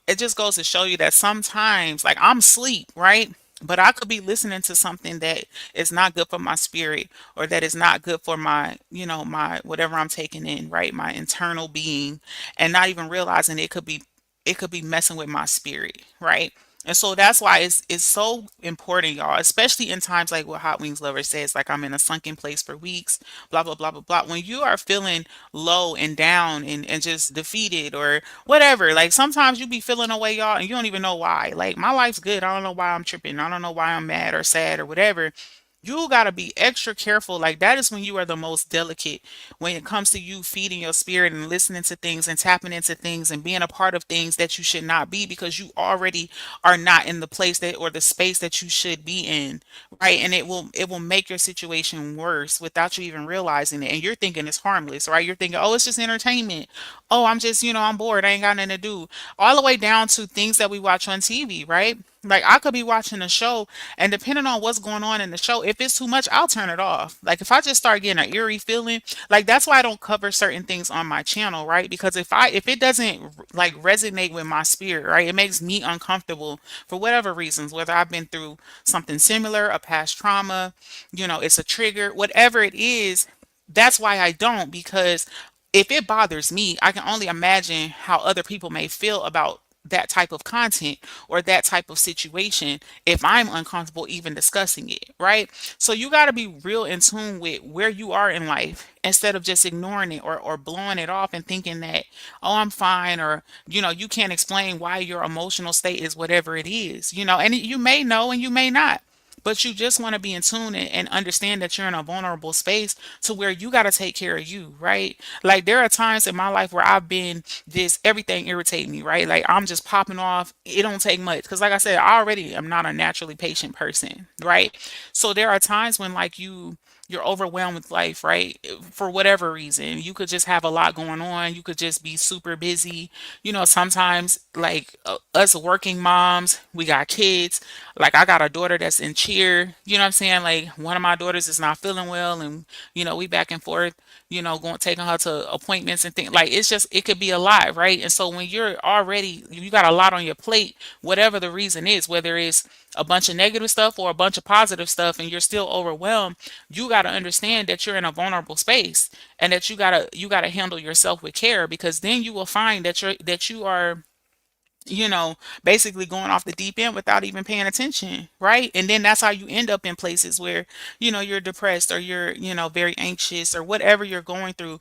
it just goes to show you that sometimes like I'm asleep, right? But I could be listening to something that is not good for my spirit, or that is not good for my, my whatever I'm taking in, right? My internal being, and not even realizing it could be messing with my spirit, right? And so that's why it's so important, y'all, especially in times like what Hot Wings Lover says, like I'm in a sunken place for weeks, blah blah blah blah blah. When you are feeling low and down and just defeated or whatever, like sometimes you be feeling away, y'all, and you don't even know why. Like my life's good. I don't know why I'm tripping. I don't know why I'm mad or sad or whatever. You got to be extra careful. Like that is when you are the most delicate, when it comes to you feeding your spirit and listening to things and tapping into things and being a part of things that you should not be, because you already are not in the place that or the space that you should be in, right? And it will make your situation worse without you even realizing it. And you're thinking it's harmless, right? You're thinking, oh, it's just entertainment. Oh, I'm just, I'm bored. I ain't got nothing to do. All the way down to things that we watch on TV, right? Like I could be watching a show, and depending on what's going on in the show, if it's too much, I'll turn it off. Like if I just start getting an eerie feeling, like that's why I don't cover certain things on my channel, right? Because if it doesn't like resonate with my spirit, right, it makes me uncomfortable for whatever reasons, whether I've been through something similar, a past trauma, it's a trigger, whatever it is. That's why I don't, because if it bothers me, I can only imagine how other people may feel about that type of content or that type of situation if I'm uncomfortable even discussing it, right? So you got to be real in tune with where you are in life instead of just ignoring it or blowing it off and thinking that, oh, I'm fine, or, you can't explain why your emotional state is whatever it is, and you may know and you may not. But you just want to be in tune and understand that you're in a vulnerable space to where you got to take care of you, right? Like there are times in my life where I've been this everything irritating me, right? Like I'm just popping off. It don't take much because, like I said, I already am not a naturally patient person, right? So there are times when like you're overwhelmed with life, right? For whatever reason, you could just have a lot going on. You could just be super busy. Sometimes like us working moms, we got kids. Like I got a daughter that's in cheer. You know what I'm saying? Like one of my daughters is not feeling well, and we back and forth. Going taking her to appointments and things. Like it's just it could be a lot, right? And so when you got a lot on your plate, whatever the reason is, whether it's a bunch of negative stuff or a bunch of positive stuff, and you're still overwhelmed, you got to understand that you're in a vulnerable space, and that you got to handle yourself with care, because then you will find that you are you know, basically going off the deep end without even paying attention, right? And then that's how you end up in places where, you're depressed or you're, very anxious or whatever you're going through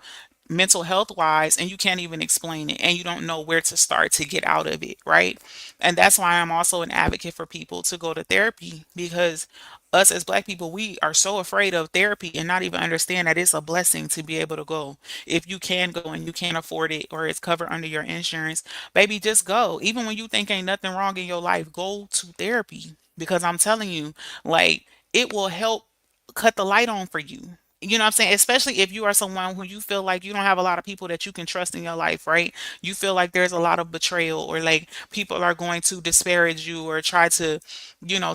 mental health wise, and you can't even explain it and you don't know where to start to get out of it, right? And that's why I'm also an advocate for people to go to therapy, because us as black people, we are so afraid of therapy and not even understand that it's a blessing to be able to go. If you can go and you can't afford it or it's covered under your insurance, baby, just go. Even when you think ain't nothing wrong in your life, go to therapy, because I'm telling you, like, it will help cut the light on for you. You know what I'm saying? Especially if you are someone who you feel like you don't have a lot of people that you can trust in your life, right? You feel like there's a lot of betrayal, or like people are going to disparage you or try to,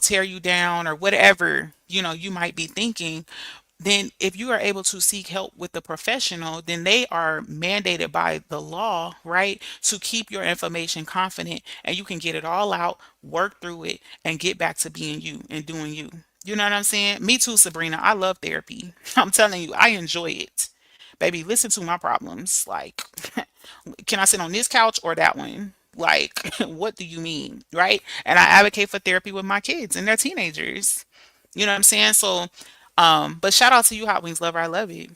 tear you down or whatever, you might be thinking. Then if you are able to seek help with the professional, then they are mandated by the law, right, to keep your information confident, and you can get it all out, work through it, and get back to being you and doing you. You know what I'm saying? Me too, Sabrina. I love therapy. I'm telling you, I enjoy it. Baby, listen to my problems. Like, can I sit on this couch or that one? Like, what do you mean? Right? And I advocate for therapy with my kids and their teenagers. You know what I'm saying? So, but shout out to you, Hot Wings Lover. I love it.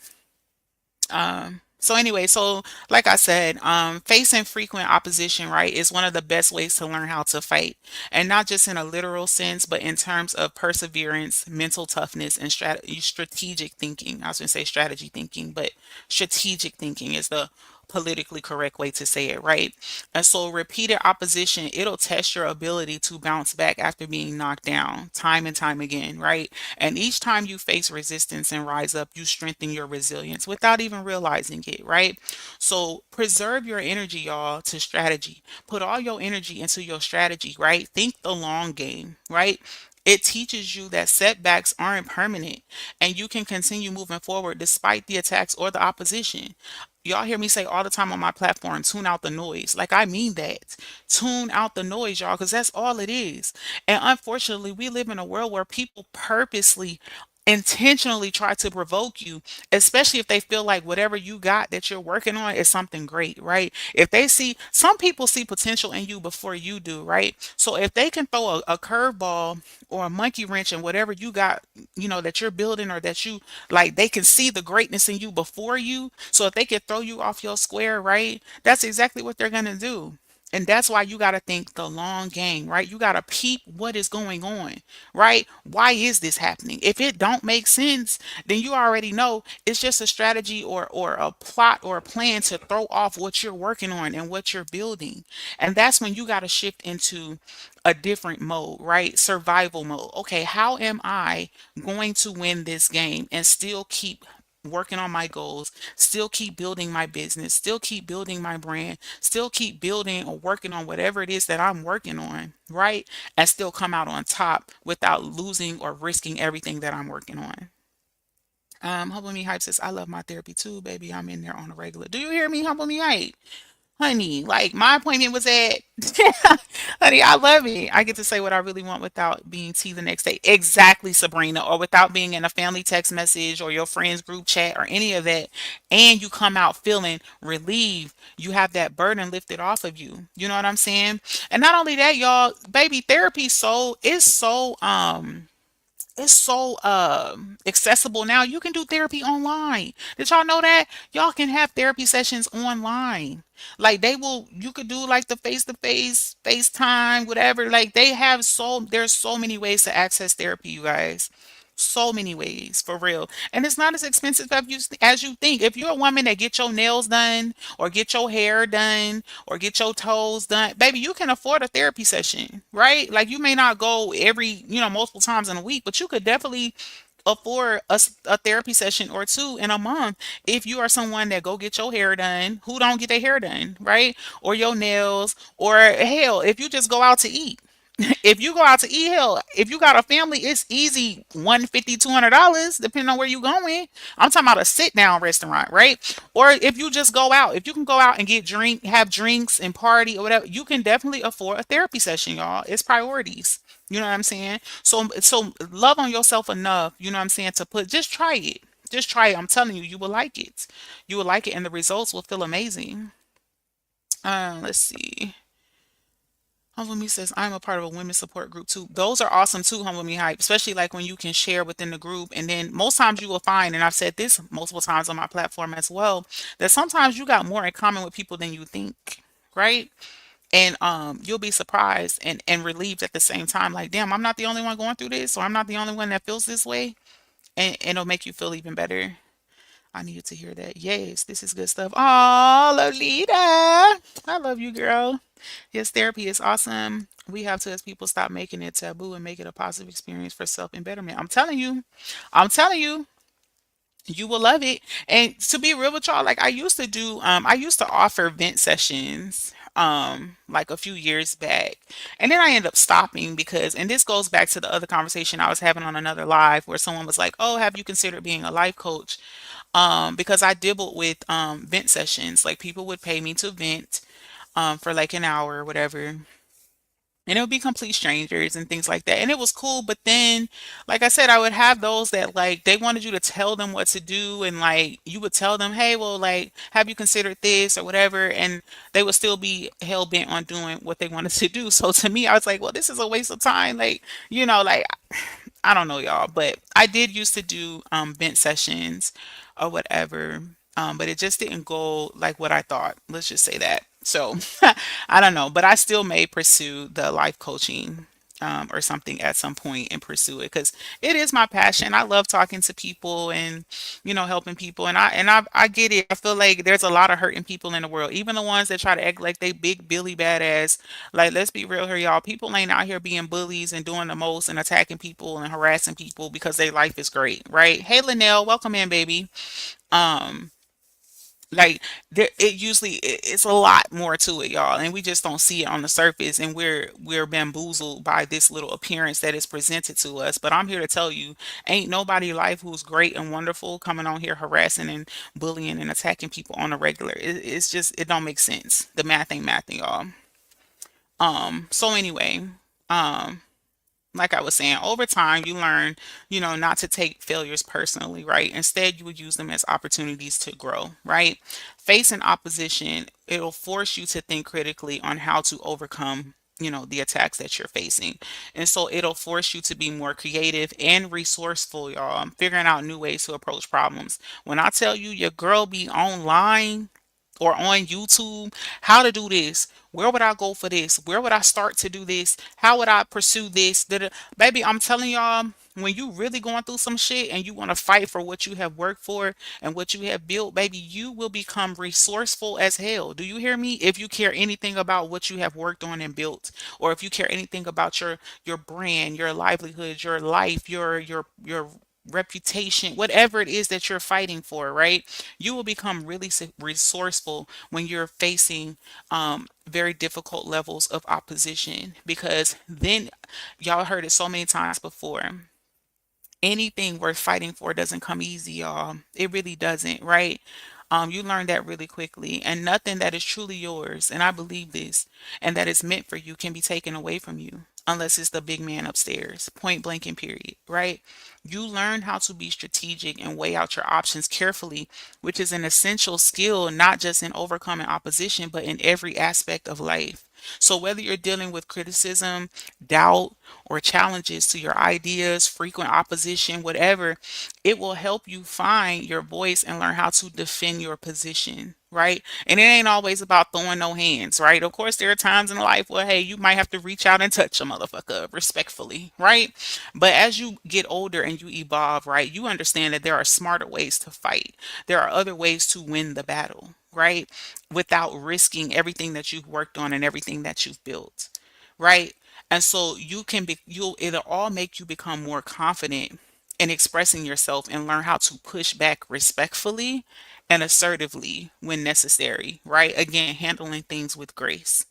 So anyway, so like I said, facing frequent opposition, right, is one of the best ways to learn how to fight. And not just in a literal sense, but in terms of perseverance, mental toughness, and strategic thinking. I was going to say strategy thinking, but strategic thinking is the politically correct way to say it, right? And so repeated opposition, it'll test your ability to bounce back after being knocked down time and time again, right? And each time you face resistance and rise up, you strengthen your resilience without even realizing it, right? So preserve your energy, y'all, to strategy. Put all your energy into your strategy, right? Think the long game, right? It teaches you that setbacks aren't permanent and you can continue moving forward despite the attacks or the opposition. Y'all hear me say all the time on my platform, tune out the noise. Like, I mean that. Tune out the noise, y'all, because that's all it is. And unfortunately, we live in a world where people purposely, intentionally try to provoke you, especially if they feel like whatever you got that you're working on is something great, right? If they see, some people see potential in you before you do, right? So if they can throw a curveball or a monkey wrench in whatever you got, that you're building, or that you like, they can see the greatness in you before you. So if they can throw you off your square, right? That's exactly what they're going to do. And that's why you got to think the long game, right? You got to peep what is going on, right? Why is this happening? If it don't make sense, then you already know it's just a strategy or a plot or a plan to throw off what you're working on and what you're building. And that's when you got to shift into a different mode, right? Survival mode. Okay, how am I going to win this game and still keep working on my goals, still keep building my business, still keep building my brand, still keep building or working on whatever it is that I'm working on, right? And still come out on top without losing or risking everything that I'm working on. Humble Me Hype says, I love my therapy too, baby. I'm in there on a regular. Do you hear me, Humble Me Hype? Honey, like, my appointment was at, honey, I love it. I get to say what I really want without being tea the next day. Exactly, Sabrina, or without being in a family text message or your friends group chat or any of that. And you come out feeling relieved. You have that burden lifted off of you. You know what I'm saying? And not only that, y'all, baby, therapy it's so accessible now. You can do therapy online. Did y'all know that? Y'all can have therapy sessions online. Like, you could do like the face to face, FaceTime, whatever. Like, there's so many ways to access therapy, you guys. So many ways, for real. And it's not as expensive as you think. If you're a woman that get your nails done or get your hair done or get your toes done, baby, you can afford a therapy session, right? Like, you may not go multiple times in a week, but you could definitely afford a therapy session or two in a month if you are someone that go get your hair done, who don't get their hair done, right? Or your nails, or hell, if you just go out to eat. If you go out to eat, hell, if you got a family, it's easy, 150, $200, depending on where you going. I'm talking about a sit down restaurant, right? Or if you just go out, if you can go out and have drinks and party or whatever, you can definitely afford a therapy session, y'all. It's priorities. You know what I'm saying? So love on yourself enough, you know what I'm saying, to just try it. Just try it. I'm telling you, you will like it. You will like it, and the results will feel amazing. Let's see. Humble Me says, I'm a part of a women's support group too. Those are awesome too, Humble Me Hype, especially like when you can share within the group. And then most times you will find, and I've said this multiple times on my platform as well, that sometimes you got more in common with people than you think, right? And you'll be surprised and relieved at the same time. Like, damn, I'm not the only one going through this, or I'm not the only one that feels this way. And it'll make you feel even better. I needed to hear that. Yes, this is good stuff. Oh, Lolita. I love you, girl. Yes, therapy is awesome. We have to, as people, stop making it taboo and make it a positive experience for self and betterment. I'm telling you, you will love it. And to be real with y'all, like I used to offer vent sessions like a few years back. And then I ended up stopping because, and this goes back to the other conversation I was having on another live where someone was like, "Oh, have you considered being a life coach?" Because I dibbled with vent sessions. Like people would pay me to vent for like an hour or whatever. And it would be complete strangers and things like that. And it was cool. But then, like I said, I would have those that like they wanted you to tell them what to do. And like you would tell them, hey, well, like, have you considered this or whatever? And they would still be hell bent on doing what they wanted to do. So to me, I was like, well, this is a waste of time. Like, like I don't know, y'all, but I did used to do vent sessions or whatever. But it just didn't go like what I thought. Let's just say that. So I don't know, but I still may pursue the life coaching or something at some point and pursue it because it is my passion. I love talking to people and helping people, and I get it. I feel like there's a lot of hurting people in the world, even the ones that try to act like they big Billy badass. Like, let's be real here, y'all. People ain't out here being bullies and doing the most and attacking people and harassing people because their life is great, right? Hey, Linnell, welcome in, baby. Um, like it's a lot more to it, y'all, and we just don't see it on the surface, and we're bamboozled by this little appearance that is presented to us. But I'm here to tell you, ain't nobody life who's great and wonderful coming on here harassing and bullying and attacking people on a regular. It's just it don't make sense. The math ain't mathing, y'all. So anyway, um like I was saying, over time, you learn, not to take failures personally, right? Instead, you would use them as opportunities to grow, right? Facing opposition, it'll force you to think critically on how to overcome, the attacks that you're facing. And so it'll force you to be more creative and resourceful, y'all, figuring out new ways to approach problems. When I tell you your girl be online, or on YouTube, how to do this. Where would I go for this? Where would I start to do this? How would I pursue this? Baby, I'm telling y'all, when you really going through some shit and you want to fight for what you have worked for and what you have built, baby, you will become resourceful as hell. Do you hear me? If you care anything about what you have worked on and built, or if you care anything about your brand, your livelihood, your life, your reputation, whatever it is that you're fighting for, right? You will become really resourceful when you're facing very difficult levels of opposition because then y'all heard it so many times before. Anything worth fighting for doesn't come easy, y'all. It really doesn't, right? You learn that really quickly, and nothing that is truly yours, and I believe this, and that is meant for you can be taken away from you unless it's the big man upstairs, point blank and period, right? You learn how to be strategic and weigh out your options carefully, which is an essential skill, not just in overcoming opposition, but in every aspect of life. So, whether you're dealing with criticism, doubt, or challenges to your ideas, frequent opposition, whatever, it will help you find your voice and learn how to defend your position, right? And it ain't always about throwing no hands, right? Of course, there are times in life where, hey, you might have to reach out and touch a motherfucker respectfully, right? But as you get older and you evolve, right, you understand that there are smarter ways to fight. There are other ways to win the battle, right? Without risking everything that you've worked on and everything that you've built, right? And so it'll all make you become more confident in expressing yourself and learn how to push back respectfully and assertively when necessary, right? Again, handling things with grace.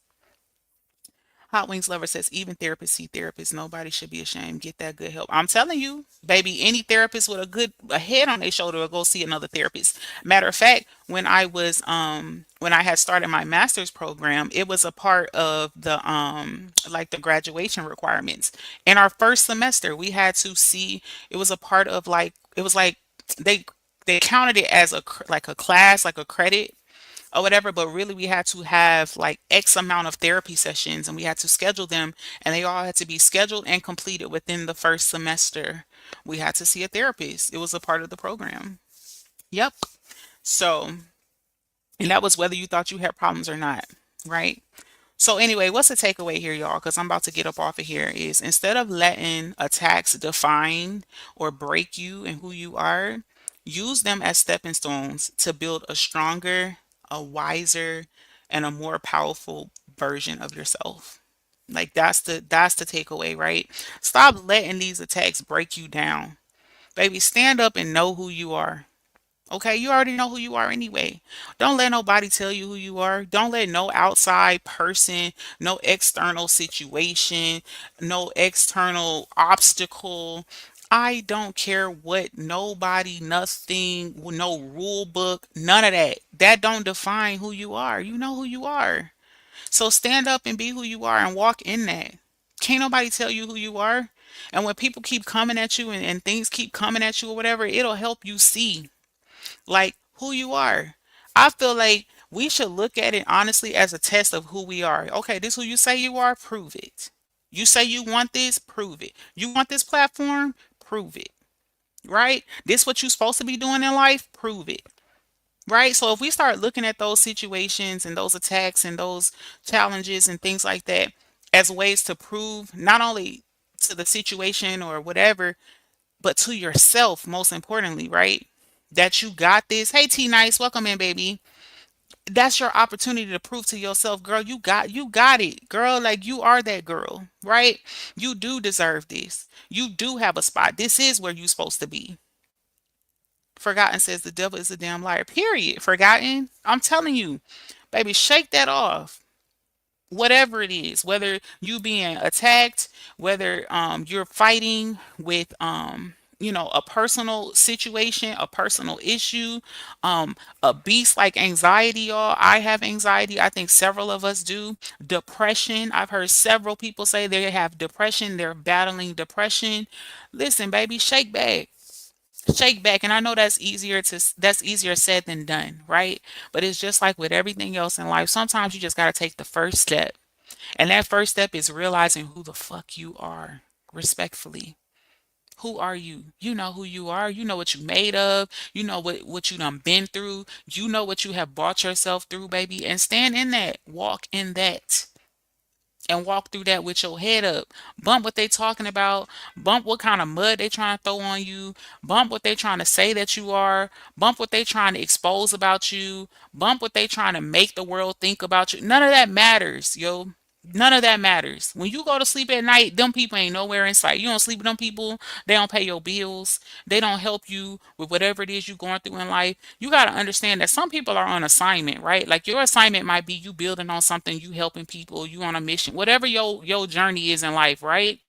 Hot Wings Lover says, even therapists see therapists. Nobody should be ashamed. Get that good help. I'm telling you, baby, any therapist with a head on their shoulder will go see another therapist. Matter of fact, when I had started my master's program, it was a part of the like the graduation requirements. In our first semester, we had to see it was a part of like it was like they they counted it as like a class, like a credit or whatever, but really we had to have like X amount of therapy sessions and we had to schedule them, and they all had to be scheduled and completed within the first semester. We had to see a therapist. It was a part of the program. Yep. So, and that was whether you thought you had problems or not, right? So anyway, what's the takeaway here, y'all? Because I'm about to get up off of here. Is instead of letting attacks define or break you and who you are, use them as stepping stones to build a stronger, a wiser, and a more powerful version of yourself. Like that's the takeaway, right? Stop letting these attacks break you down. Baby, stand up and know who you are. Okay, you already know who you are anyway. Don't let nobody tell you who you are. Don't let no outside person, no external situation, no external obstacle. I don't care what nobody, nothing, no rule book, none of that. That don't define who you are. You know who you are. So stand up and be who you are and walk in that. Can't nobody tell you who you are. And when people keep coming at you and things keep coming at you or whatever, it'll help you see like who you are. I feel like we should look at it honestly as a test of who we are. Okay, this who you say you are, prove it. You say you want this, prove it. You want this platform, prove it. Right? This what you're supposed to be doing in life, prove it. Right? So if we start looking at those situations and those attacks and those challenges and things like that as ways to prove not only to the situation or whatever, but to yourself, most importantly, right? That you got this. Hey, T Nice, welcome in, baby. That's your opportunity to prove to yourself, girl, you got it, girl. Like you are that girl, right? You do deserve this. You do have a spot. This is where you're supposed to be. Forgotten says the devil is a damn liar. Period. Forgotten. I'm telling you, baby, shake that off. Whatever it is, whether you being attacked, whether you're fighting with a personal situation, a personal issue, a beast like anxiety, y'all. I have anxiety. I think several of us do. Depression. I've heard several people say they have depression. They're battling depression. Listen, baby, shake back. Shake back. And I know that's easier said than done, right? But it's just like with everything else in life. Sometimes you just got to take the first step. And that first step is realizing who the fuck you are, respectfully. Who are you? You know who you are. You know what you made of. You know what you done been through. You know what you have brought yourself through, baby. And stand in that. Walk in that. And walk through that with your head up. Bump what they talking about. Bump what kind of mud they trying to throw on you. Bump what they trying to say that you are. Bump what they trying to expose about you. Bump what they trying to make the world think about you. None of that matters, yo. None of that matters. When you go to sleep at night, them people ain't nowhere in sight. You don't sleep with them people. They don't pay your bills. They don't help you with whatever it is you're going through in life. You got to understand that some people are on assignment, right? Like your assignment might be you building on something, you helping people, you on a mission, whatever your journey is in life, right?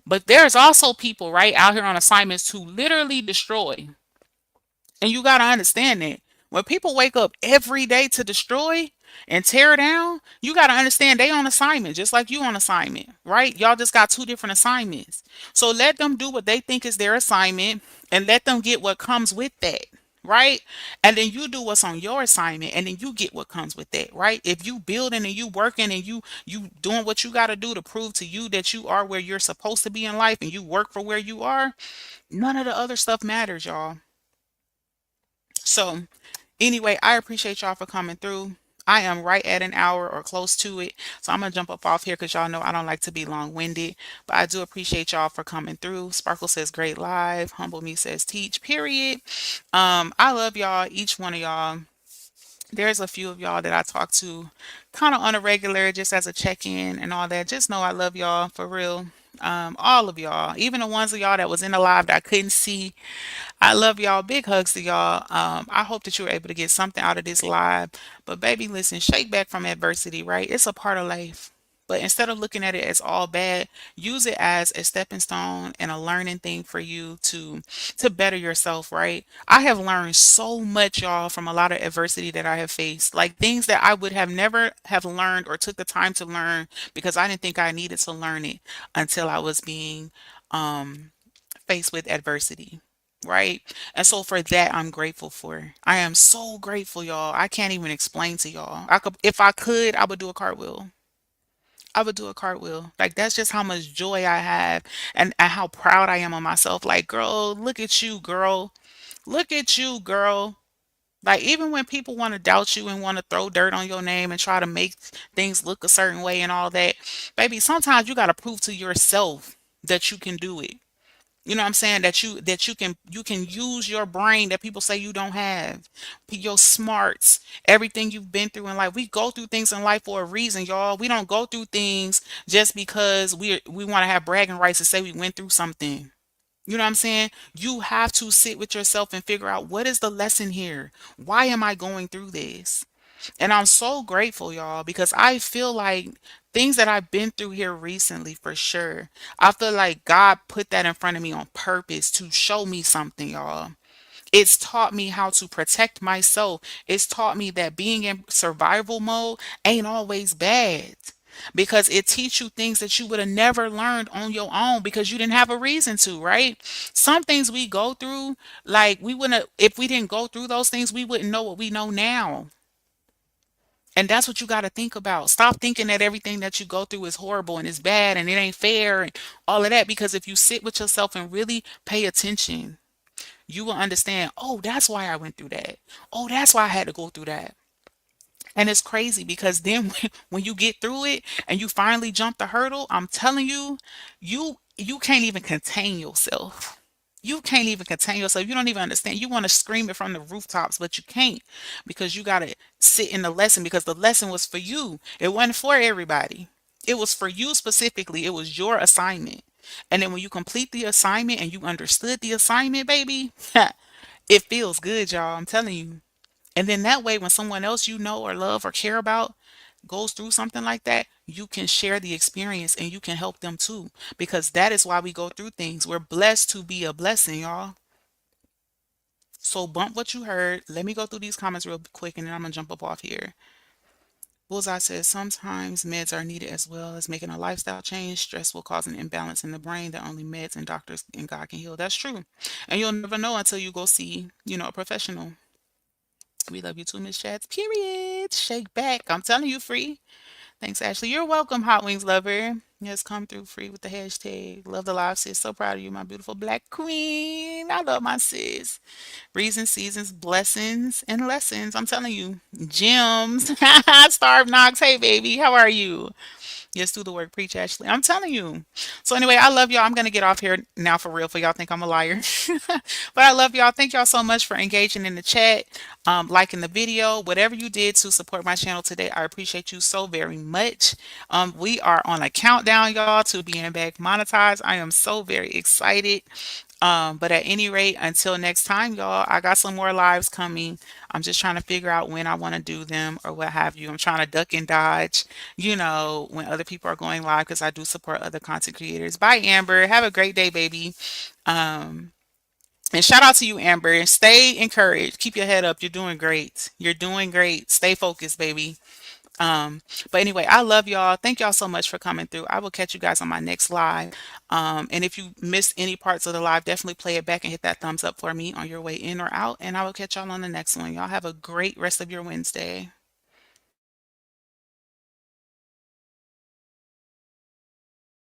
But there's also people, right, out here on assignments to literally destroy. And you got to understand that when people wake up every day to destroy and tear down, you got to understand they on assignment, just like you on assignment, right? Y'all just got two different assignments. So let them do what they think is their assignment and let them get what comes with that. Right. And then you do what's on your assignment and then you get what comes with that. Right. If you building and you working and you doing what you got to do to prove to you that you are where you're supposed to be in life and you work for where you are, none of the other stuff matters, y'all. So anyway, I appreciate y'all for coming through. I am right at an hour or close to it. So I'm going to jump up off here because y'all know I don't like to be long winded. But I do appreciate y'all for coming through. Sparkle says great live. Humble Me says teach, period. I love y'all, each one of y'all. There's a few of y'all that I talk to kind of on a regular, just as a check in and all that. Just know I love y'all for real. All of y'all, even the ones of y'all that was in the live that I couldn't see. I love y'all. Big hugs to y'all. I hope that you were able to get something out of this live. But baby, listen, shake back from adversity, right? It's a part of life. But instead of looking at it as all bad, use it as a stepping stone and a learning thing for you to better yourself, right? I have learned so much, y'all, from a lot of adversity that I have faced. Like things that I would have never have learned or took the time to learn because I didn't think I needed to learn it until I was being faced with adversity. right? And so for that, I'm grateful for. I am so grateful, y'all. I can't even explain to y'all. I could, if I could, I would do a cartwheel. I would do a cartwheel. Like that's just how much joy I have and how proud I am of myself. Like, girl, look at you, girl. Look at you, girl. Like even when people want to doubt you and want to throw dirt on your name and try to make things look a certain way and all that, baby, sometimes you got to prove to yourself that you can do it. You know what I'm saying? That you can use your brain that people say you don't have. Your smarts, everything you've been through in life. We go through things in life for a reason, y'all. We don't go through things just because we want to have bragging rights to say we went through something. You know what I'm saying? You have to sit with yourself and figure out what is the lesson here? Why am I going through this? And I'm so grateful, y'all, because I feel like things that I've been through here recently, for sure, I feel like God put that in front of me on purpose to show me something, y'all. It's taught me how to protect myself. It's taught me that being in survival mode ain't always bad because it teach you things that you would have never learned on your own because you didn't have a reason to, right? Some things we go through, like we wouldn't have, if we didn't go through those things, we wouldn't know what we know now. And that's what you got to think about. Stop thinking that everything that you go through is horrible and it's bad and it ain't fair and all of that. Because if you sit with yourself and really pay attention, you will understand, oh, that's why I went through that. Oh, that's why I had to go through that. And it's crazy because then when you get through it and you finally jump the hurdle, I'm telling you, you can't even contain yourself. You can't even contain yourself. You don't even understand. You want to scream it from the rooftops, but you can't because you got to sit in the lesson because the lesson was for you. It wasn't for everybody. It was for you specifically. It was your assignment. And then when you complete the assignment and you understood the assignment, baby, it feels good, y'all. I'm telling you. And then that way, when someone else you know or love or care about goes through something like that, you can share the experience and you can help them too. Because that is why we go through things. We're blessed to be a blessing, y'all. So bump what you heard. Let me go through these comments real quick and then I'm gonna jump up off here. Bullseye says sometimes meds are needed as well as making a lifestyle change. Stress will cause an imbalance in the brain that only meds and doctors and God can heal. That's true. And you'll never know until you go see, a professional. We love you too, Miss Chats. Period. Shake back. I'm telling you, free. Thanks, Ashley. You're welcome, Hot Wings lover. Yes, come through free with the hashtag. Love the live, sis. So proud of you, my beautiful black queen. I love my sis. Reasons, seasons, blessings, and lessons. I'm telling you. Gems. Starve Knox. Hey, baby. How are you? Yes, do the work. Preach, Ashley. I'm telling you. So anyway, I love y'all. I'm gonna get off here now for real for y'all think I'm a liar. But I love y'all. Thank y'all so much for engaging in the chat, liking the video, whatever you did to support my channel today. I appreciate you so very much. We are on a countdown, y'all, to being back monetized. I am so very excited. But at any rate, until next time, y'all, I got some more lives coming. I'm just trying to figure out when I want to do them or what have you. I'm trying to duck and dodge, when other people are going live because I do support other content creators. Bye, Amber. Have a great day, baby. Um, and shout out to you, Amber. Stay encouraged. Keep your head up. You're doing great. You're doing great. Stay focused, baby. Um, but anyway, I love y'all. Thank y'all so much for coming through. I will catch you guys on my next live. And if you missed any parts of the live, definitely play it back and hit that thumbs up for me on your way in or out. And I will catch y'all on the next one. Y'all have a great rest of your Wednesday.